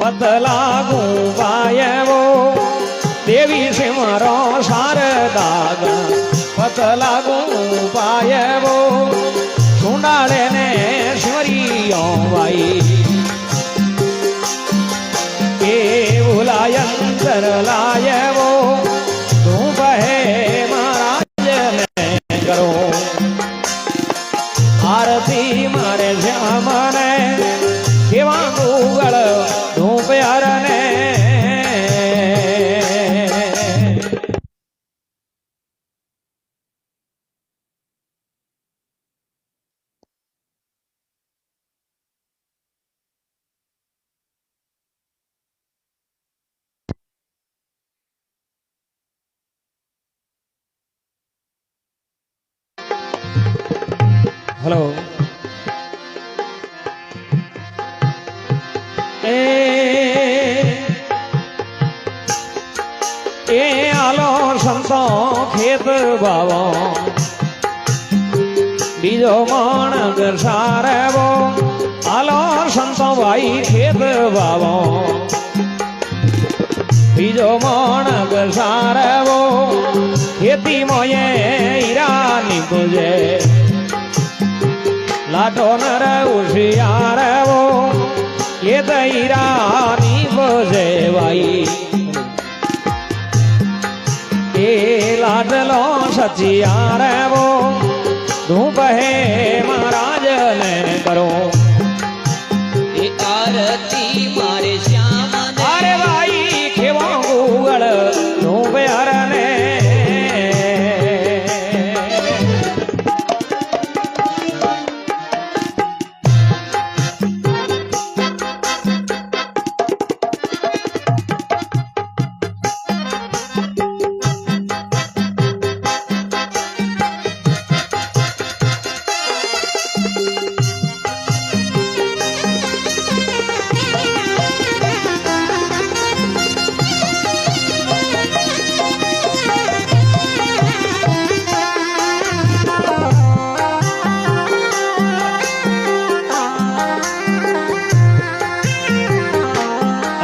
पतलागू पायवो देवी सिमरो शारदागण पतलागू पायवो सुंडाले ने सिमरियो भाई के बुलायंतर लायवो तू बहे महाराज ने करो आरती मारे श्याम ने केवा गूगल तू प्यार ने हेलो ए आलो संतो खेत बावो बीजो माणक सारवो आलो संतो भाई खेत बावो बीजो माणक सारवो खेती मोये ईरानी बुझे लाटो नर उशियार वो ये दैरानी बजे भाई ये लाडलो सचियार वो धूप है महाराज ने करो ये आरती मारे श्याम ने अरे भाई खेवा गूगल धूप यार ने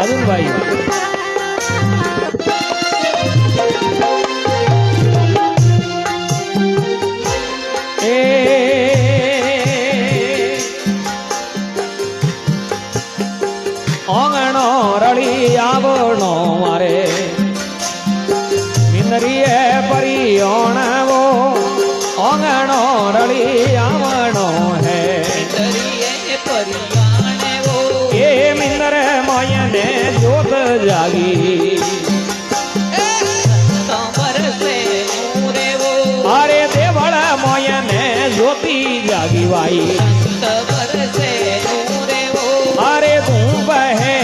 अर्जुन भाई आंगणो रड़ी आवणो मारे मिंदरिए परियोण वो आंगणो रड़ी आवणो है दरिये परियाणे वो ये मिंदर मायने जोत जागी कमर से नूरे वो अरे देवल मायने ज्योति जागी भाई कमर से नूरे वो अरे तू बहे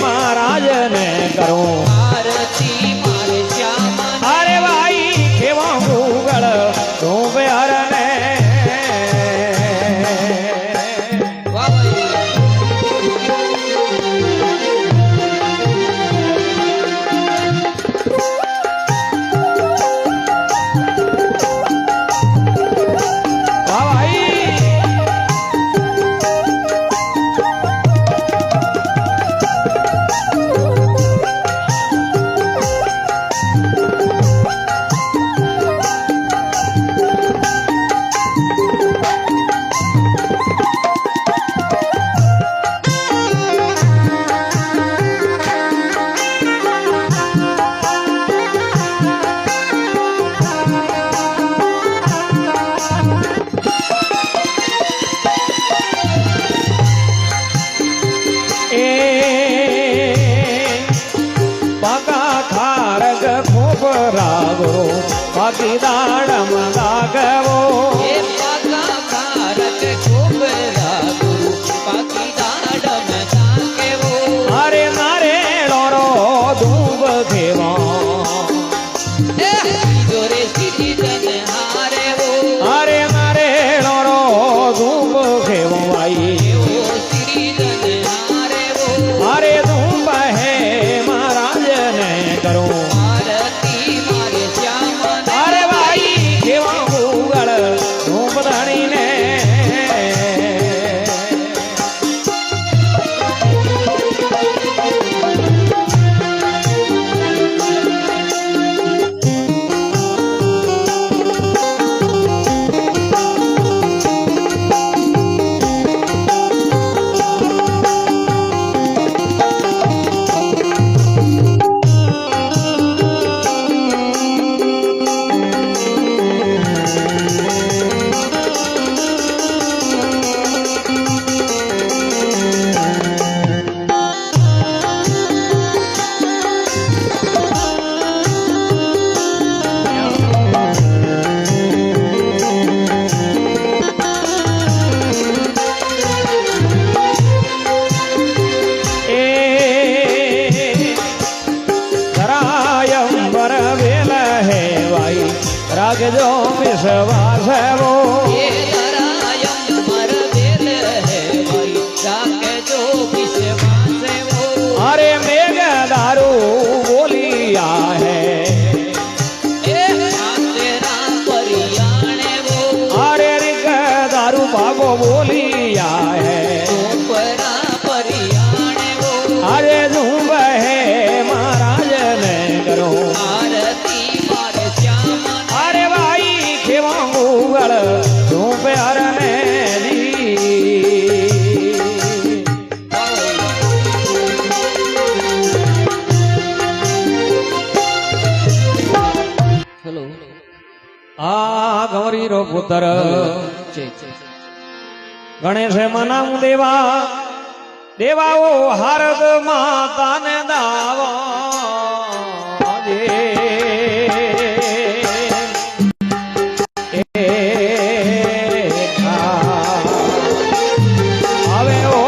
महाराज ने करो आरती मारे श्याम ने अरे भाई केवा गूगल तू प्यार ने वाह भाई वाह भाई रागो बाकी दाड़म गागवो ये पाका कारक खूब रागुरु पाकी दाड़म जाके वो अरे नारे लोरो धूप खेवा जोरे सिटी जन हारे वो अरे नारे लोरो धूप खेवो भाई वो सिटी जन हारे वो अरे धूप है महाराज ने करो आरती मारे श्याम ने अरे भाई खेवा गूगल धूप રાખજો વિશ્વાસ એવો એ ધરાયમ મર વેલ હે ભાઈ રાખજો વિશ્વાસ એવો અરે મેઘ દારૂ બોલિયા હે એ આંતરા પરિયાણે વો અરે રીક દારૂ ભાગો બોલિયા હે ઉપરા પરિયાણે વો અરે ઝુંબ હે મહારાજ ને કરો આરતી મારે શ્યામ અરે ભાઈ ખેવા મુગળ તું પ્યાર ને દી હેલો આ ગૌરી રો પુત્ર છે ગણેશ મનામ દેવા દેવાઓ હારદ માતા ને દાવા જે હવે ઓ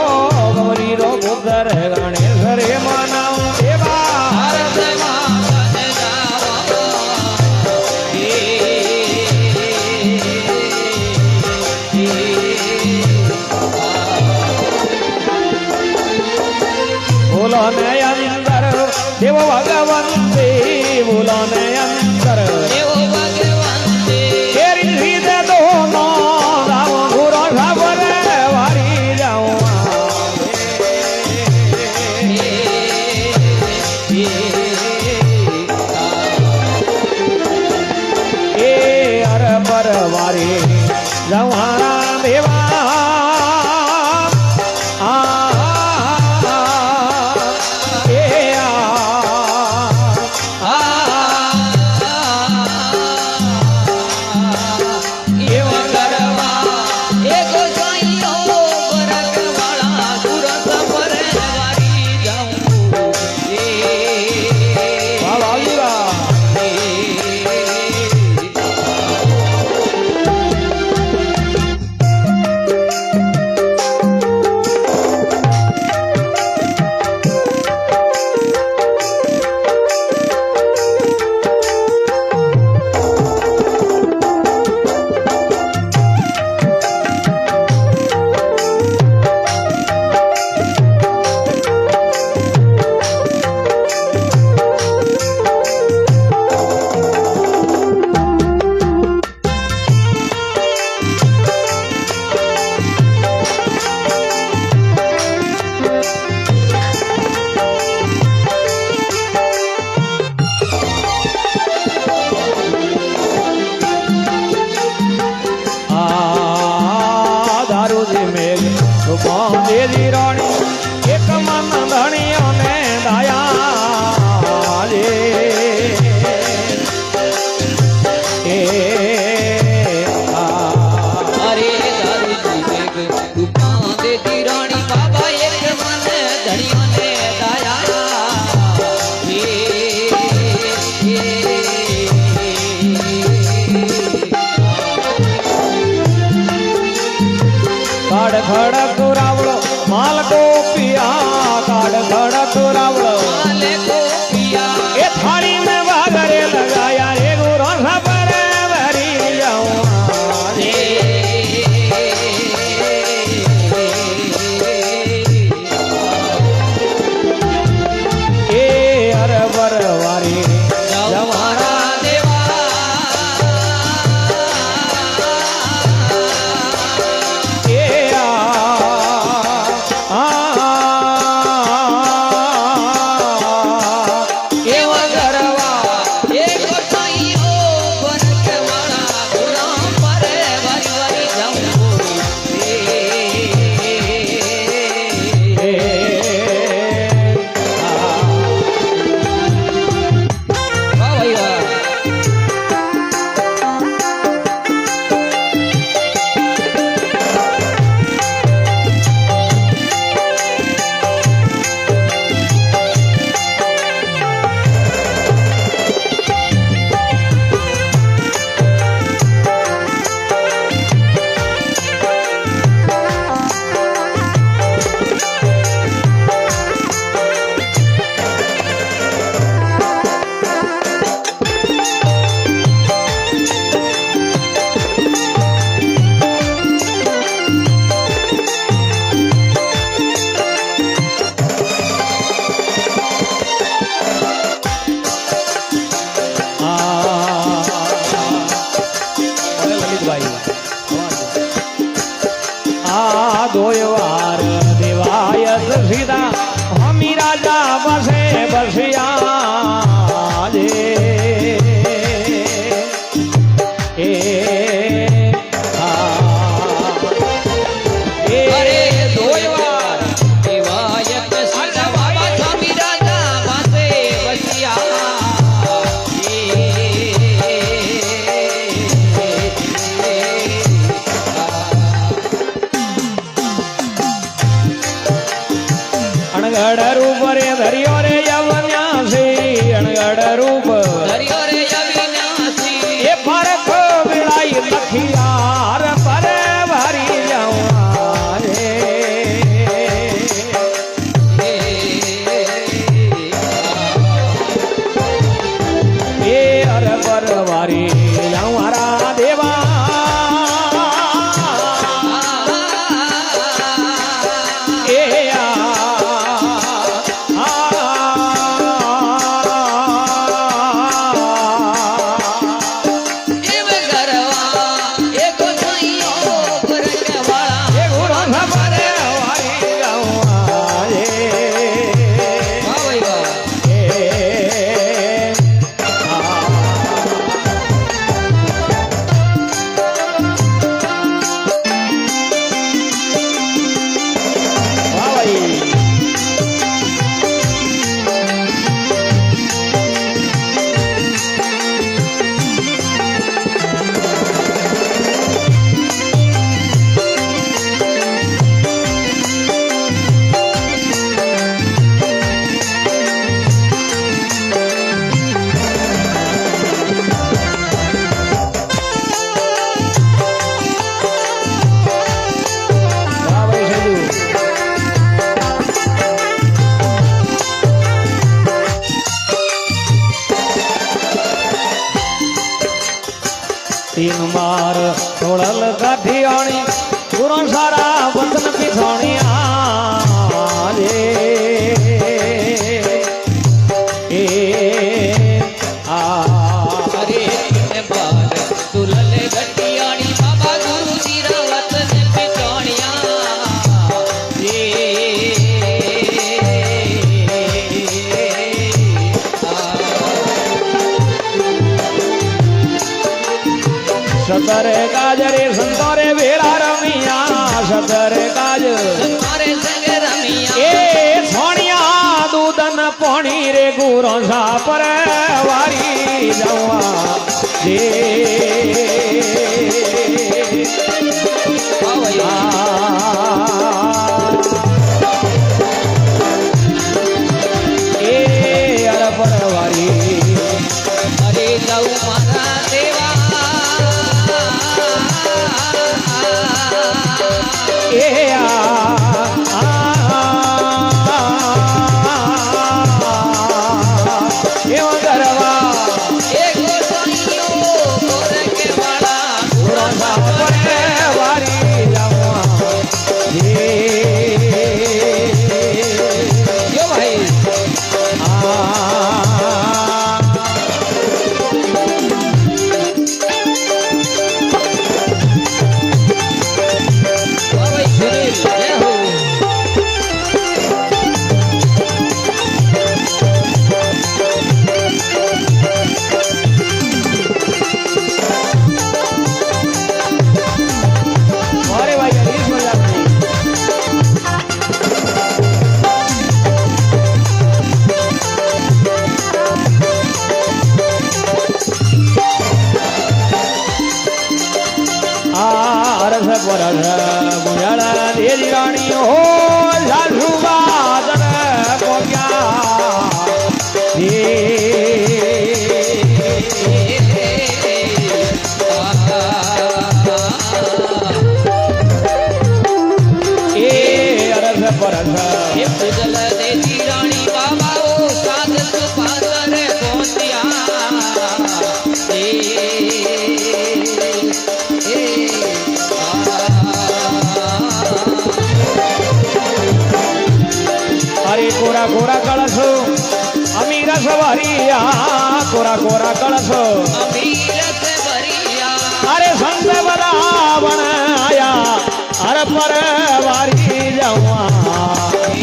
ગૌરી રો પુત્ર ગણેશ રે મનામ દેવા ભારત માતા બોલો ને અંદર દેવ ભગવંતે બોલો ને અંદર દેવો ભગવાન દે કેરી લીધે દોનો રામ ગુરો ખબર વારી જાઉં એ અર પર વારી જવારા દેવા દેદી રાણી એક મન ધણીઓ ને દયા રે એ અરે દારૂજી મેઘ રૂપા દેતી રાણી બાબા એક મન ધણીઓને કાઢ ખડક રાવળો માલકો પિયા કાઢ ખડક રાવળો માલે ગોપિયા એ થાળી में વાગરે લગાયા રે ગુરો ખબર ભરી જાઉં એ અરબર વારી જવારા દેવા એ આ રે ધર્યો રે યવન્યાસી અણગઢ રૂપ ધર્યો રે અવિનાશી એ ફરક વિળાઈ લખિયાર પર વારી જવા રે એ અર પર વારી મારા દેવા तीन मार तोड़ल काठियाणी पूरा सारा वतन पिछाणिया रे आ अरे तीन बार तुलल गटियाणी बाबा गुरु जी रावत ने पिछाणिया सतर काज रे संतो रे वेरा रमिया सतर काज मारे संग रमिया ए सोनिया दूधन पानी रे गुरो सा पर वारी जवा दे ए अर पर वारी अरे जाऊ मारा देवा रानी हो लालू बादल को क्या अरस परस जल देती रानी बाबा ओ साधक पातर पहुंचिया अरे कोरा कोरा कळसो अमीर सवारिया कोरा कोरा कळसो अमीर सवारिया अरे संत बदावन आया हर पर वारी जवा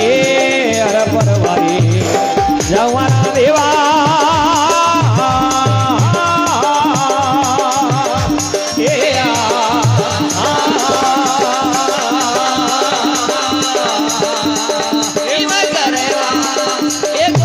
ए हर पर वारी जवा देवा एक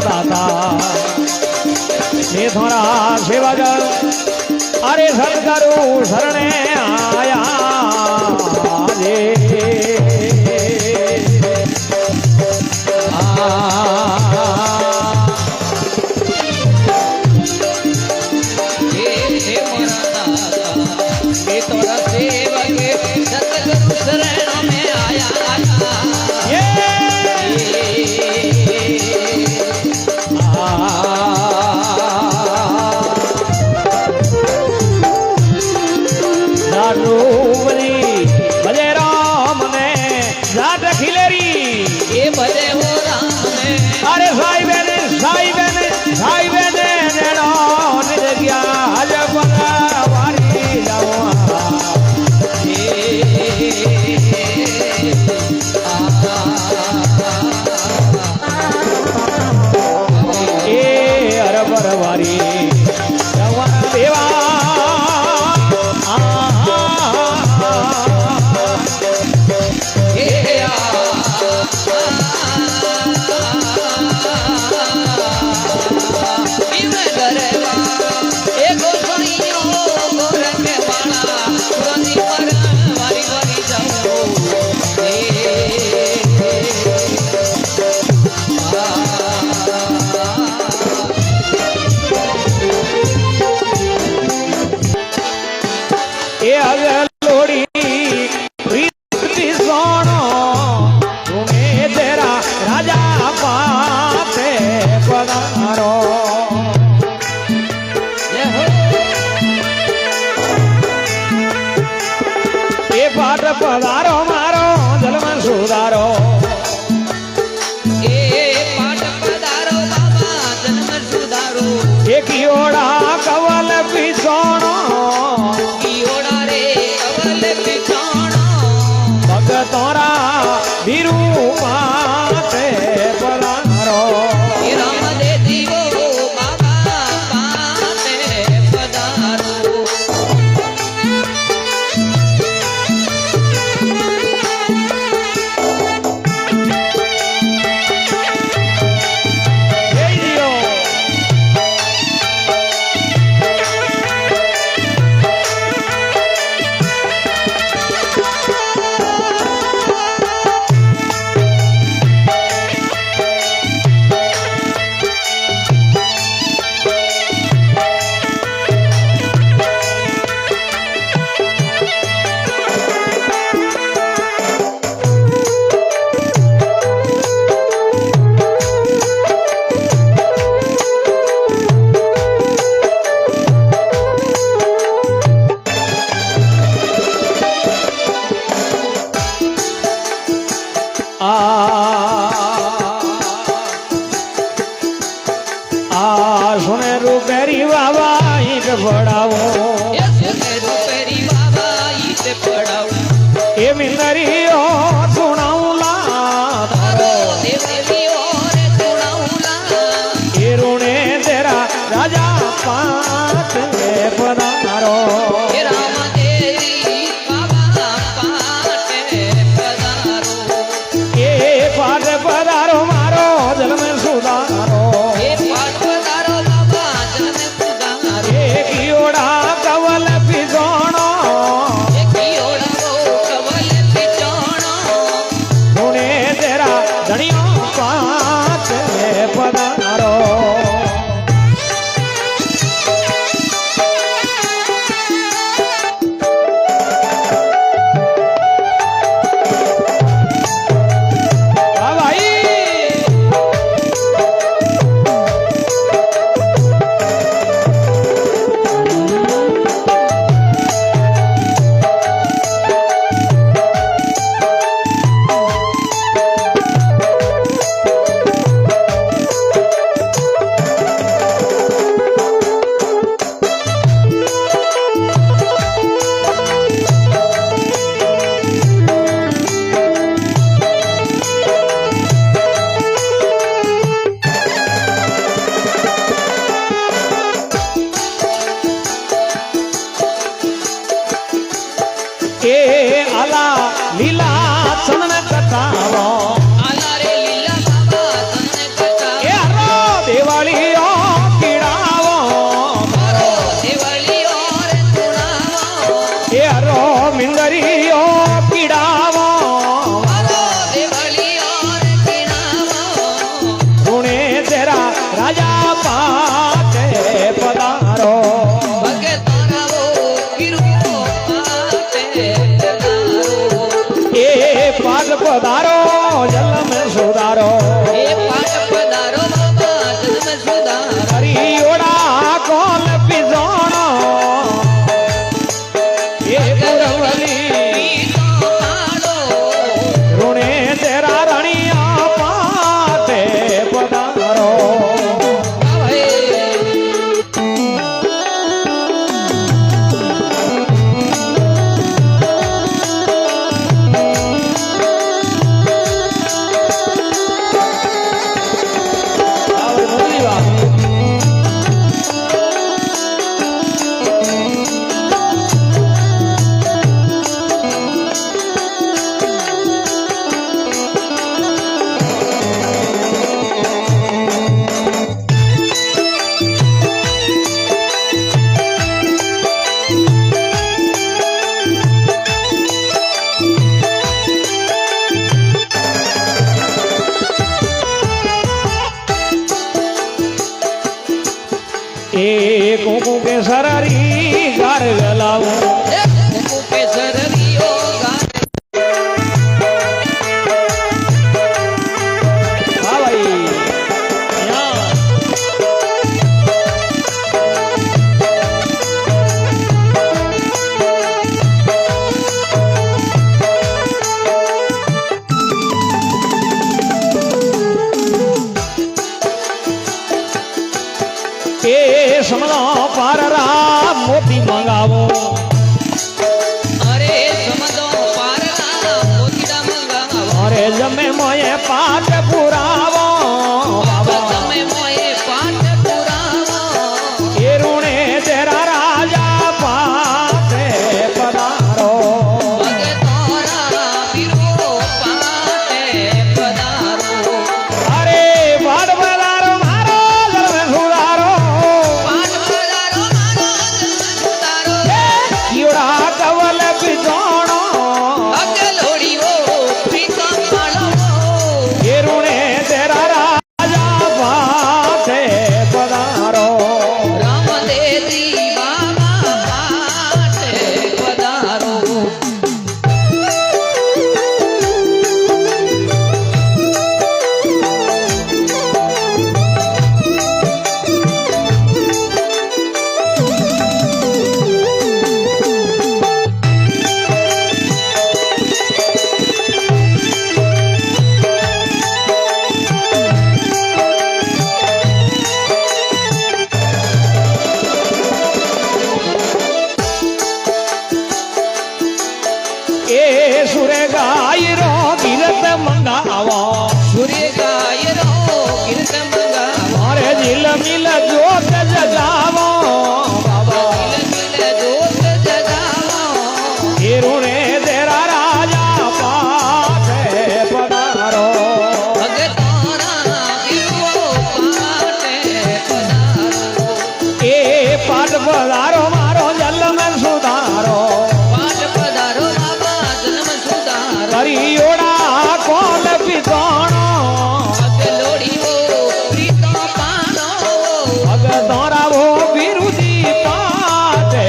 દાતા એ થોડા સેવક અરે સદગુરુ શરણે આયા રે અરે સાહેબ ને નેણો નિજ ગયા હજ વારી જવા એ અરબર વારી જવા દેવા પધારો મારો જલમન સુધારો એ પાટ પધારો બાબા જન્મ સુધારો એ કિયોડા કવલ પીછોણો કિયોડા રે કવલ પીછોણો ભગતોરા વીરુ માતે પધારો એ રામ દે દીવો બાબા પાતે પધારો સુને રૂપેરી બાબા ઈટ પડાવો એ સુને રૂપેરી બાબા ઈટ પડાવો એ મિંદરીઓ સુણાઉલા તારો દેવરીઓ રે સુણાઉલા એ રૂણે તેરા રાજા પાટ પધારો એ રામ દેવી બાબા પાટે પધારો એ પાટ પધારો મારો જન્મ સુધારો એ પાટ પધારો બાબા જન્મ સુધારો એ કિયોડા કવલ પીછોણો એ કિયોડા કવલ પીછોણો રૂણે તેરા ધણીઓ પાટ પધારો રાજા પાટે પધારો ભગતારાવો વિરુઓ પાટે પધારો એ પાટ પધારો જલમ સુધારો એ પાટ પધારો બાબા જન્મ સુધારો હરિયોડા કોલ પીઝોણો એ ગુરવલી ઋણે તેરા રણિયા પાટે પધારો એ કુકુ કે સરારી ગાર ગલાવો કુકુ કેસર રિયો ગાય હા ભાઈ યા. એ સમલો પારરા મોતી મંગાવો અરે સમદો પારના મોતીડા મંગાવો અરે જમે મોએ પાટ પુરાવો બાબા તમે મોએ પાટ પુરાવો એ ઋણે તેરા રાજા પાટે પધારો ભગતોરા વિરુઓ પાટે પધારો અરે પાટ પધારો મારો જન્મ સુધારો પાટ પધારો મારો જન્મ સુધારો કીડા કવલ પીધોણો અગલોડીઓ પ્રીતમ માળો એ ઋણે તેરા રાજા પાટે પધારો રામદેવી બાબા પાટે પધારો એ સુરે ગાયરો ગીરત મંગાવો સૂર્ય ગાયરો કીર્તન મંગાવો મારે જીલ મિલ જોત જગાવો બાબા મિલ જોત જગાવો એ ઋણે તેરા રાજા પાટે પધારો ભગતોરા વિરુઓ પાટે પધારો એ પાટ પધારો મારો જન્મ સુધારો પાટ પધારો બાબા જન્મ સુધારો હરિયોડા કોલ પીધોણો અગલોડીઓ પ્રીતમ પાનો ભગતોરાવો વિરુદી પાટે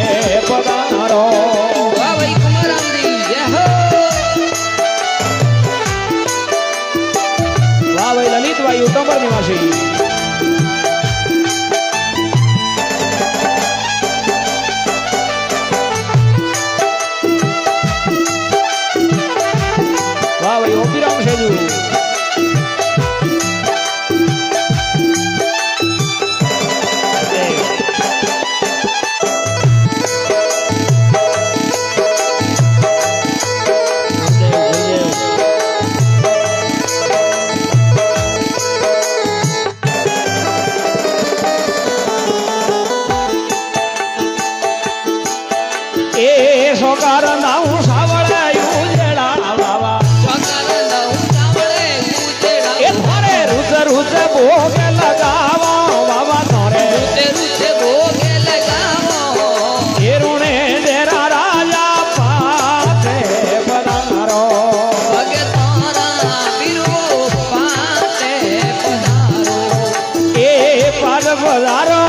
પધારો વાહ ભાઈ કુમારામજી જય હો વાહ ભાઈ લલિતભાઈ ઉત્તમર નિવાસી વાહ ભાઈ ઓપીરામ સેજુ એ સોકાર નાઉં સાવળાયું જેડા બાબા સ્વકાનંદ ઉતાવળે ઉજેડા એ થારે રૂચ રૂચ ભોગ લગાવો બાબા તારે રૂચે રૂચે ભોગે લગાવો એ ઋણે તેરા રાજા પાટે પધારો ભગતોરા વિરુઓ પાટે પધારો એ પાદ પધારો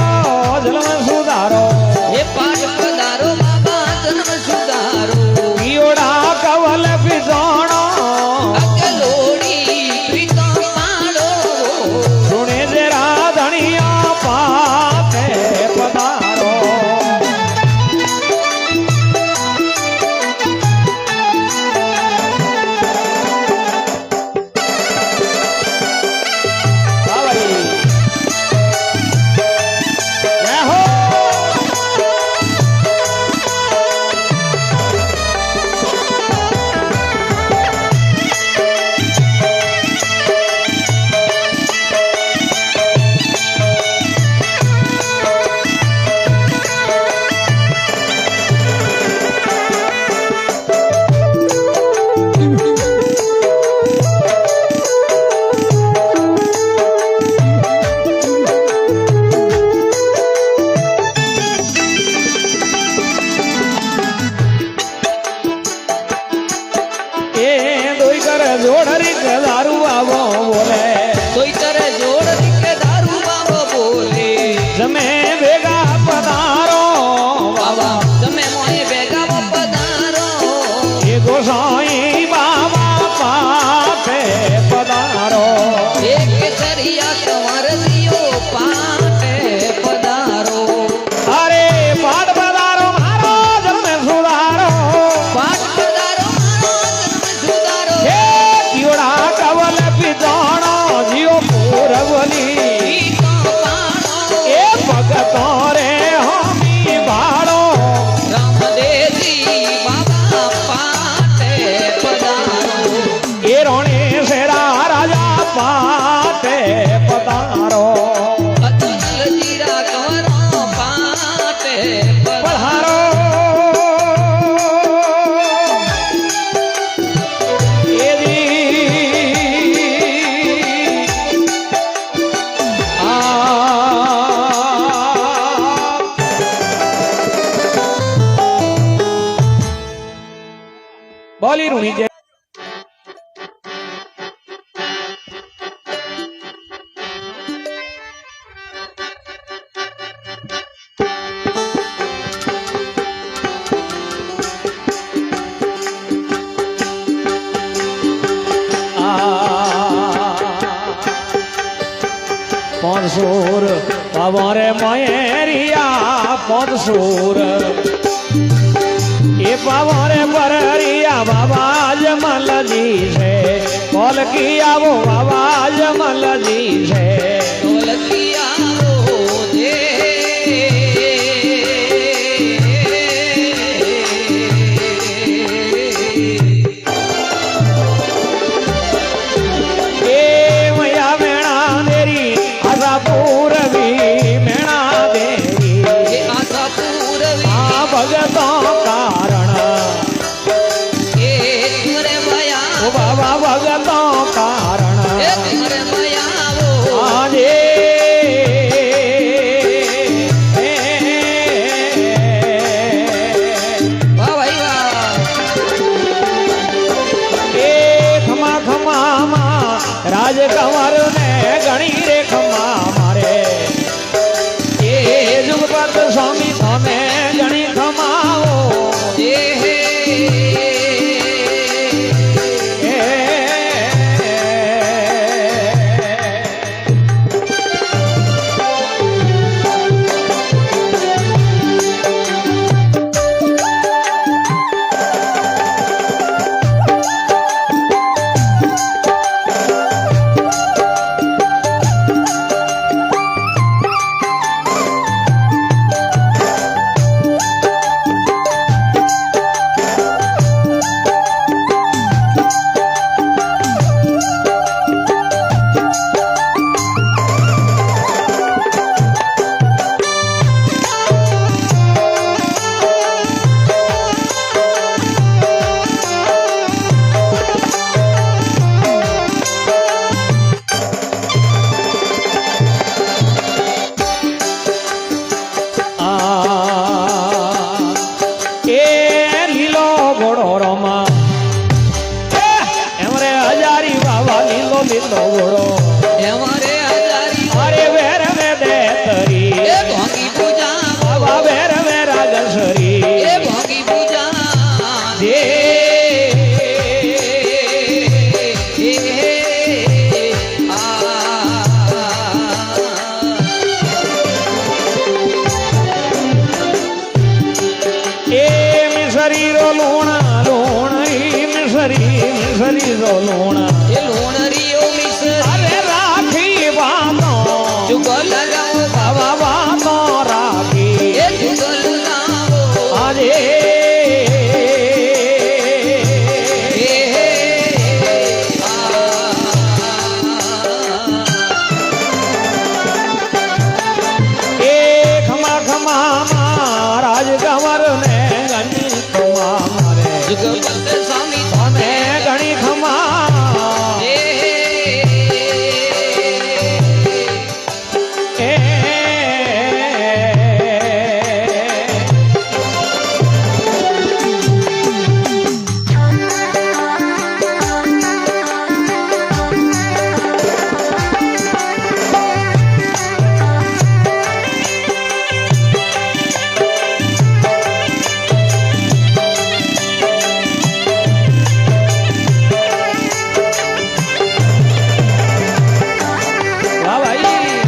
જન્મ સુધારો હે પાઠ પધારો બાબા જન્મ સુધારો ઈયોડા કવલ પીસોણો અકલોડી પ્રીતમ પાડો સુણે જરા ધણિયા પાતે પધારો બાબાજી જય હો એ દોઈ કર જોડરી દારૂ આવો બોલે તોય તરે જોડ દીકે દારૂ બાબો બોલે જમે ભેગા પધારો બાબા તમે મોય ભેગા પધારો એ ગોસાઈ બાબા પાતે પધારો એક કેસરિયા કવર દિયો પાટે પધારો અરે પાટ પધારો મારો જન્મે સુધારો પાઠ પધારો મારો જન્મ સુધારો હે કીવડા કવલ પીધોણો જીઓ પૂરવલી પ્રીતમ પાડો એ ભગતો રે હોમી ભાડો રામદેવજી બાબા પાટે પધારો એ રોણે શેરા રાજા પાતે પધારો અતુલ જીરા કવરો પાટે પધારો પધારો બોલી રૂણી જય પંસુર પવરે મયેરિયા પંસુર એ પવરે પરરિયા બાબા જમલજી છે કોલકી આવો બાબા જમલજી છે ઢોલકિયાઓ દે એ મયા મેણા દેરી આશા પૂરવી મેણા દેરી હે આશા પૂરવી આ ભગતો કારણ હે તુરે મયા ઓ બાબા ભગતો કારણ હે તુરે મયાવો આજે બાબા વાતો રાખી એ જુગલ લાવો આજે એ ખમા ખમા મહારાજ ગવર ને ગણી ખમા મારે જુગપત સ્વામી તને ગણી ખમા એ વાહ ભાઈ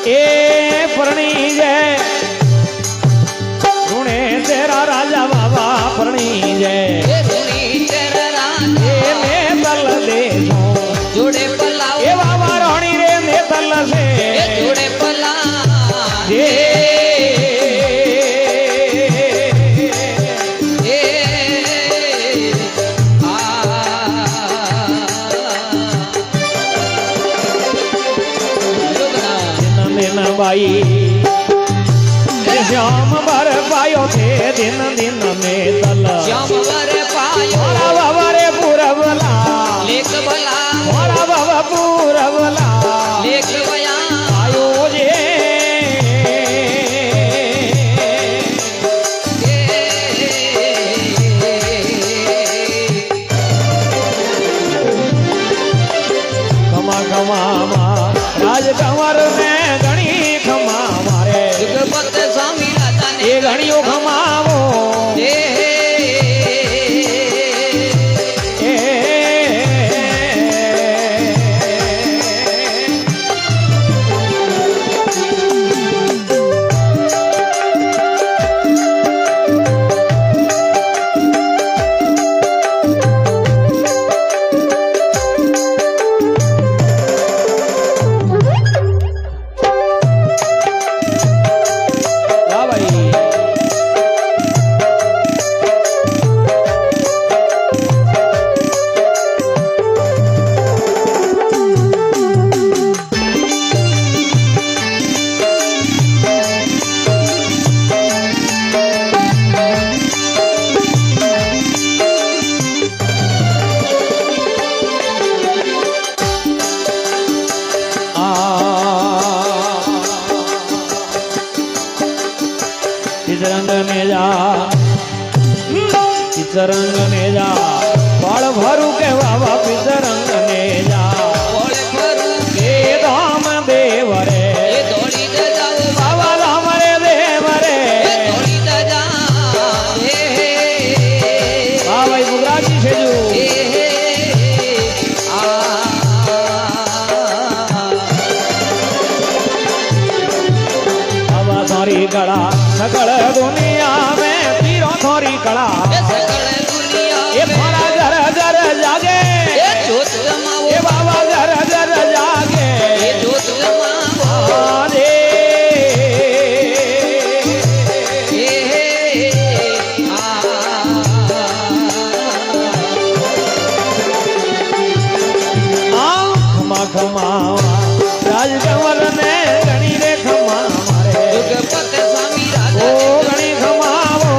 એ પરણી જય ઋણે તેરા રાજા બાબા પરણી જય એ ધૂણી તેર રાજા એ મેં તલ દેજો જોડે પલાવ એ બાબા રણી રે મેં તલ છે એ જોડે પલાવ જે એ દિન બાઈ શ્યામ બર પાયો છે દિન દિન મેં તલ શ્યામ વર પાયો મારા બાબા રે પૂરબલા લેખ ભલા મારા બાબા પૂરબલા લેખ વયા આયો જે ખમા ખમા રાજ કંવર ને ઘણી ખમા મારે જુગપત સ્વામી રાજાને એ ઘણીઓ ખમાવો એ વાહ ભાઈ તિરંગ ને જા પિતરંગ ને જા બાળ ભરું કે બાબા પિતરંગ ને જા ઓળ ફરું એ ધામ દેવ રે એ દોડી જ જાવ બાબા ધામ રે દેવ રે એ દોડી જ જા વાહ ભાઈ મુગરાજી છે જો બાબા થોરી કળા સકળ દુનિયા में तीरों થોરી કળા એ થોડા જર જર જાગે એ બાબા જર જર જાગે આદે ખમા ખમા રાજ કંવર ને ઘણી રે ખમા મારે ઓ ઘણી ખમાવો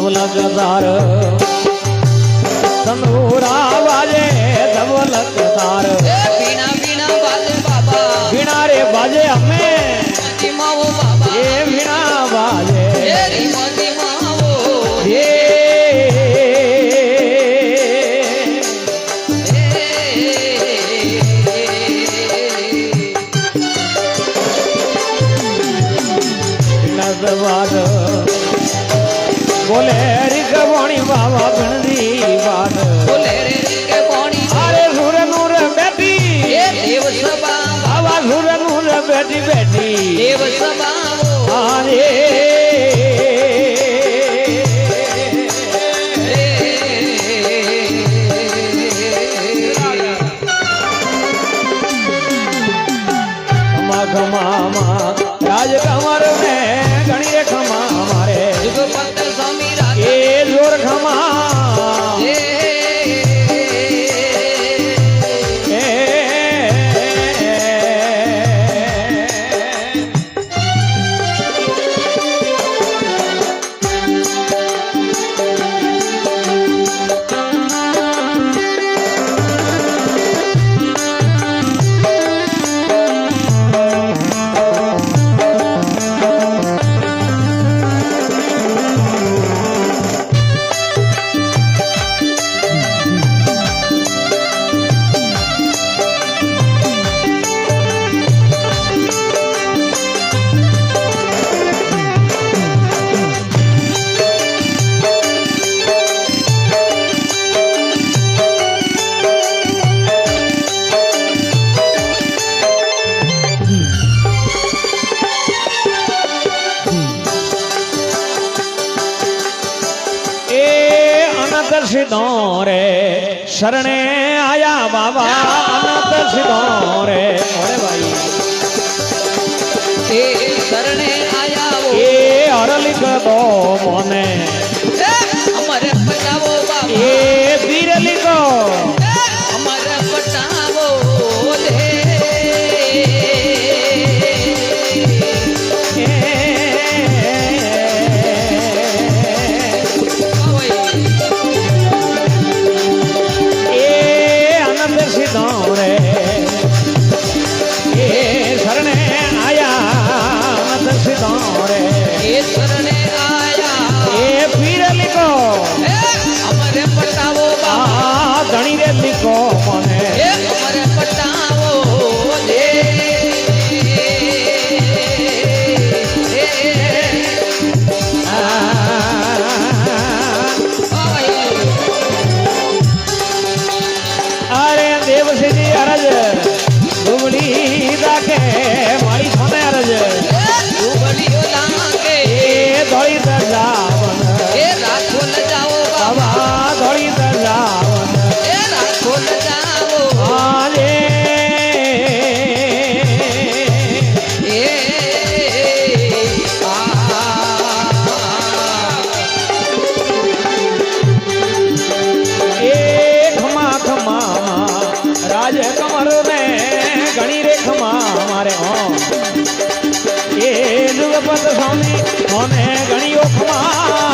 ધવલકદાર તંદુરા બાજે ધવલકદાર વીણા વીણા બાજે બાબા વીણા રે બાજે અમે ધીમાવો બાબા એ વીણા બાજે ધીમા ધીમાવો એ નદવાદ બોલે રીકવણી વાવા ગણરી વાદ બોલે રે કે કોણી અરે સુર નૂર બેઠી એ દેવ સભા બાબા સુર નૂર બેઠી બેઠી દેવ સભાવો આરે ખમા રાજ કમર ને ઘણી રે ખમા મારે જુગપત સ્વામી રાજા એ જોર ખમા એ સિદ્ધો રે શરણે આયા બાબા અનંત સિદ્ધો રે ઓરે ભાઈ એ શરણે આયાવો એ અરલિક દો મને અમર પટાવો બાબા એ વીરલિકો અમર પટાવો લે રે એ શરણે આયા અનંત સિદ્ધો રે એ શરણે આયા એ વીરલિકો અમર પટાવો બાબા ધણી રે લીકો મને એ અમર પટાવો લે અરે દેવસીજી અરજ ડુબડી દાકે મારી સામે અરજ ડુબડીઓ લાગે એ ધોળી દરજાવન એ રાખો ન જાઓ બાબા ધોળી દરજાવન એ રાખો ન જાઓ આજે એ ખમા ખમા રાજ કમર ને ઘણી રે ખમા મારે હો એ જુગપત સ્વામી મને ઘણીઓ ખમા